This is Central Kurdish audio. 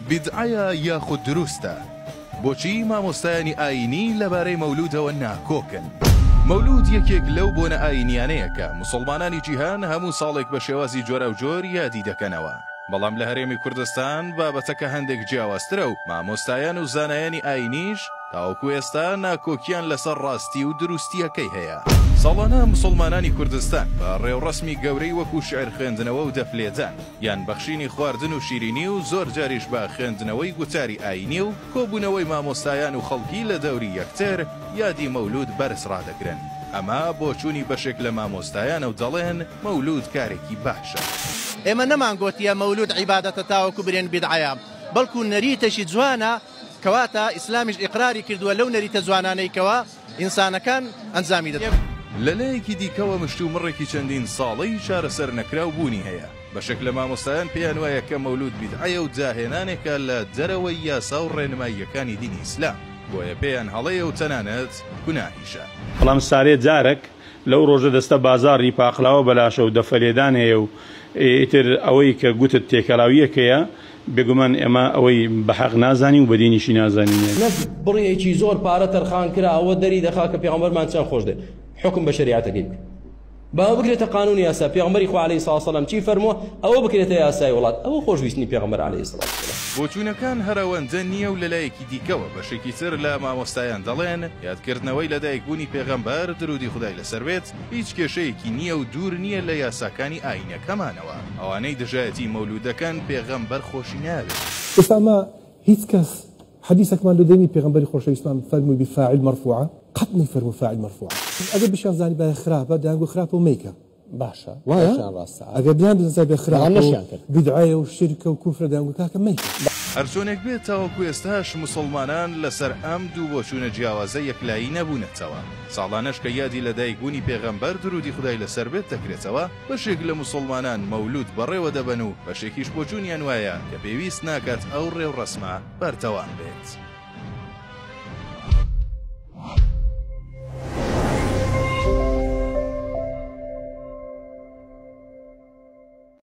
بیدعەیە یاخود دروستە؟ بۆچی مامۆستایانی ئاینی لەبارەی مەولودەوە ناکۆکن؟ مەولود یەکێک لەو بۆنە ئاینیانەیە کە موسڵمانانی جیهان هەموو ساڵێک بە شێوازی جۆرە و جۆر یادی دەکەنەوە. بەڵام لە هەرێمی کوردستان بابەتەکە هەندێک جیاوازترە و مامۆستایان و زانایانی ئاینیش تاوەکو ئێستا ناکۆکیان لەسەر ڕاستی و دروستیەکەی هەیە. ساڵانە مسلمانانی کوردستان بە ڕێوڕەسمی گەورەی وەکو شعر خوێندنەوە و دەفلێدان یان بەخشینی خواردن و شیرینی و زۆر جاریش بە خوێندنەوەی گوتاری ئاینی و کۆبوونەوەی مامۆستایان و خەڵکی لە دەوری یەکتر یادی مەولود بەرز ڕادەگرن. ئەمە بۆ چوونی بەشێک لە مامۆستایانە و دەڵێن مەولود کارێکی باشە. ئێمە نەمانگوتیە مەولود عیبادەتە تاوەکو برێن بیدعەیە، بەڵکو نەریتەشی جوانە کەواتە ئیسلامیش ئیقراری کردووە لەو نەریتە جوانانەیکەوە ئینسانەکان ئەنجامی دەدەن. لەلایەکی دیکەوە مشت و مڕێکی چەندین ساڵەی چارەسەر نەکراو بوونی هەیە. بەشێک لە مامۆستایان پێیان وایە کە مەولود بیدعەیە و داهێنانێکە لە دەرەوەی یاسا و ڕێنماییەکانی دینی ئیسلام، بۆیە پێیان هەڵەیە و تەنانەت گوناهیشە. بەڵام سارێ جارێک لەو ڕۆژە دەستە بازاڕی پاقلاوە بەلاشە و دەفەلێدان هەیە و ئیتر ئەوەی کە گوتت تێکەڵاویەکەیە بێگومان ئێمە ئەوەی بەحەق نازانین و بەدینیشی نازانین. بڕیەکی زۆر پارە تەرخان کرا ئەوە دەری دەخا کە پێغەمبەرمان چەند خۆش دێت حکم بە شریعەتەکەی بکە باو بکرێتە قانونی یاسا. پێغەمبەری خوا عەلەیهی سڵاو سەلام چی فەرمووە؟ ئەوە بکرێتە یاسای وڵات. ئەوە خۆشویستنی پێغەمبەر عەلەیهی سڵاو سەلام. بۆچوونەکان هەرەوەندە نییە و لەلایەکی دیکەوە بەشێکی تر لە مامۆستایان دەڵێن یادکردنەوەی لەدایکبوونی پێغەمبەر درودی خودای لەسەر بێت هیچ کێشەیەکی نییە و دوور نییە لە یاساکانی ئاینەکەمانەوە. ئەوانەی دژایەتی مەولودەکان پێغەمبەر خۆشی ناوێت. ئێستا هیچ کەس حدیثێکمان لە دێنی پێغەمبەری خۆشەویستمان فەرمووی بفاعل مرفوعە قەت نەیفەرموو فاعل مرفوعە. ئەگەر بشیان زانی بە خراپە دەیانگو خراپە و مەیکە باشە وایە ئەگەر بیان بزانسا بە خراپە بیدعایە و شیرکە و کوفرە دەیانگو کاکە مەیکە. هەرچۆنێک بێت تاوەکو ئێستاش مسلمانان لەسەر ئەم دوو بۆچوونە جیاوازە یەکلایی نەبوونەتەوە. ساڵانەش کە یادی لەدایکبوونی پێغەمبەر درودی خودای لەسەر بێت دەکرێتەوە بەشێک لە مسلمانان مەولود بەڕێوە دەبەن و بەشێکیش بۆچوونیان وایە کە پێویست ناکات ئەو ڕێوڕەسمە بەردەوام بێت.